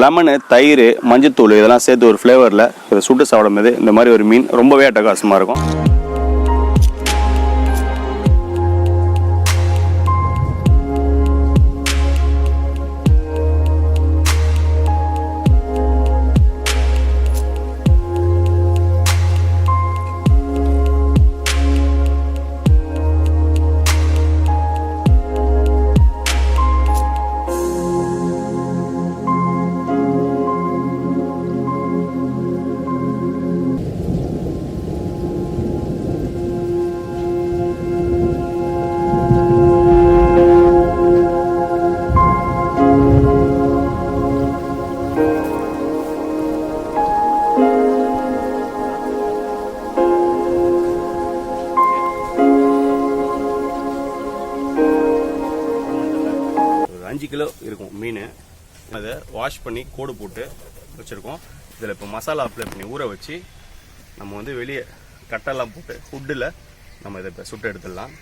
Lemon, தயிர், மஞ்சத்தூள் இதெல்லாம் சேர்த்து ஒரு ஃப்ளேவரில் இதை சுட்டு சாப்பிடும்போது இந்த மாதிரி ஒரு மீன் ரொம்பவே அட்டகாசமாக இருக்கும். கிலோ இருக்கும் மீன். அதை வாஷ் பண்ணி கோடு போட்டு வச்சுருக்கோம். இதில் இப்போ மசாலா அப்ளை பண்ணி ஊற வச்சு நம்ம வந்து வெளியே கட்டெல்லாம் போட்டு ஃபுட்டில் நம்ம இதை இப்போ சுட்டு எடுத்துடலாம்.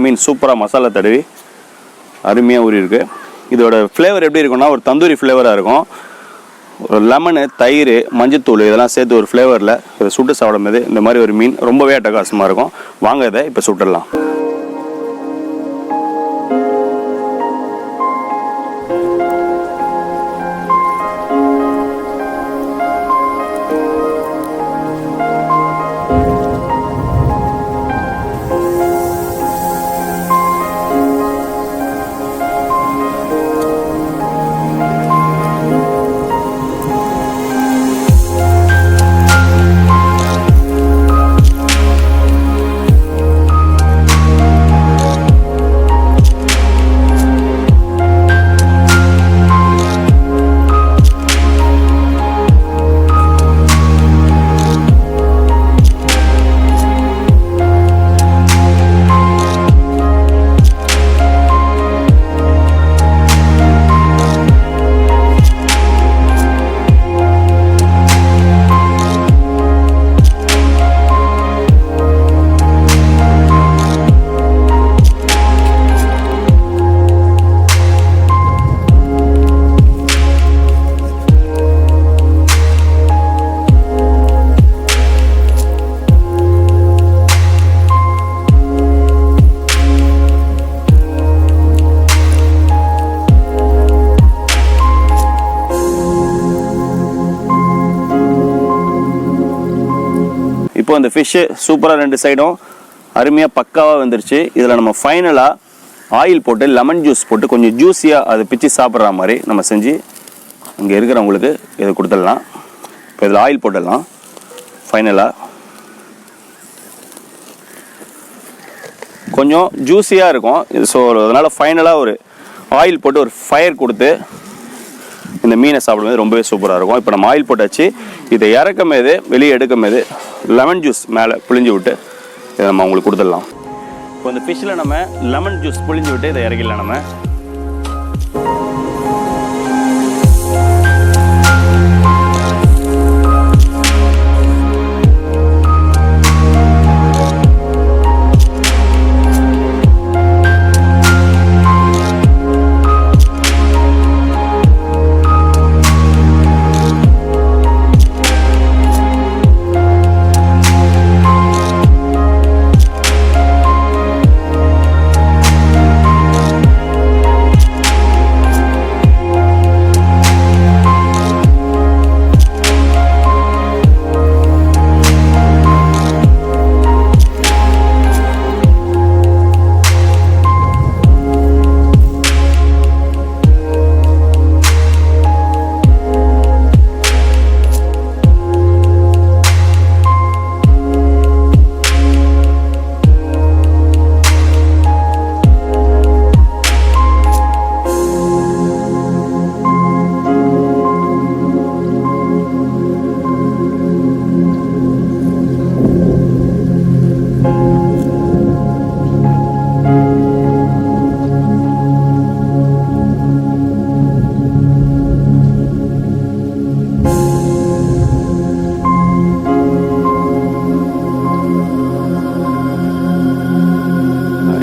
மீன் சூப்பராக மசாலா தடவி அருமையாக ஊறி இருக்கு. இதோட ஃப்ளேவர் எப்படி இருக்குன்னா ஒரு தந்தூரி ஃப்ளேவராக இருக்கும். ஒரு லெமனு, தயிர், மஞ்சத்தூள் இதெல்லாம் சேர்த்து ஒரு ஃப்ளேவரில் இதை சுட்டு சாப்பிடும்போது இந்த மாதிரி ஒரு மீன் ரொம்பவே அட்டகாசமாக இருக்கும். வாங்க இதை இப்போ சுட்டுடலாம். இப்போ அந்த ஃபிஷ்ஷு சூப்பராக 2 சைடும் அருமையாக பக்காவாக வந்துருச்சு. இதில் நம்ம ஃபைனலாக ஆயில் போட்டு லெமன் ஜூஸ் போட்டு கொஞ்சம் ஜூஸியாக அதை பிச்சு சாப்பிட்ற மாதிரி நம்ம செஞ்சு இங்கே இருக்கிறவங்களுக்கு இதை கொடுத்துடலாம். இப்போ இதில் ஆயில் போட்டுடலாம். ஃபைனலாக கொஞ்சம் ஜூஸியாக இருக்கும். ஸோ அதனால் ஃபைனலாக ஒரு ஆயில் போட்டு ஒரு ஃபயர் கொடுத்து இந்த மீனை சாப்பிடும்போது ரொம்பவே சூப்பராக இருக்கும். இப்போ நம்ம ஆயில் போட்டாச்சு. இதை இறக்கும் போது வெளியே எடுக்கும் போது லெமன் ஜூஸ் மேலே புளிஞ்சு விட்டு இதை நம்ம அவங்களுக்கு கொடுத்துடலாம். இப்போ இந்த ஃபிஷ்ஷில் நம்ம லெமன் ஜூஸ் புளிஞ்சு விட்டு இதை இறக்கிடலாம். நம்ம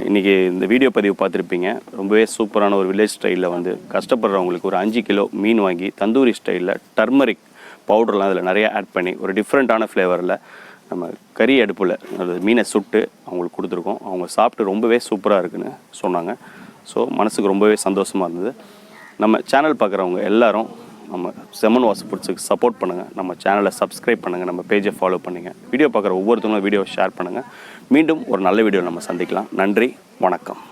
இன்றைக்கி இந்த வீடியோ பதிவு பார்த்துருப்பீங்க. ரொம்பவே சூப்பரான ஒரு வில்லேஜ் ஸ்டைலில் வந்து கஷ்டப்படுறவங்களுக்கு ஒரு 5 கிலோ மீன் வாங்கி தந்தூரி ஸ்டைலில் டர்மரிக் பவுடர்லாம் அதில் நிறையா ஆட் பண்ணி ஒரு டிஃப்ரெண்ட்டான ஃப்ளேவரில் நம்ம கறி அடுப்பில் அது மீனை சுட்டு அவங்களுக்கு கொடுத்துருக்கோம். அவங்க சாப்பிட்டு ரொம்பவே சூப்பராக இருக்குன்னு சொன்னாங்க. ஸோ மனசுக்கு ரொம்பவே சந்தோஷமாக இருந்தது. நம்ம சேனல் பார்க்குறவங்க எல்லோரும் நம்ம செம்மன் வாசு ஃபுட்ஸுக்கு சப்போர்ட் பண்ணுங்கள். நம்ம சேனலை சப்ஸ்கிரைப் பண்ணுங்கள். நம்ம பேஜை ஃபாலோ பண்ணுங்கள். வீடியோ பார்க்குற ஒவ்வொருத்தவங்களும் வீடியோவை ஷேர் பண்ணுங்கள். மீண்டும் ஒரு நல்ல வீடியோ நம்ம சந்திக்கலாம். நன்றி, வணக்கம்.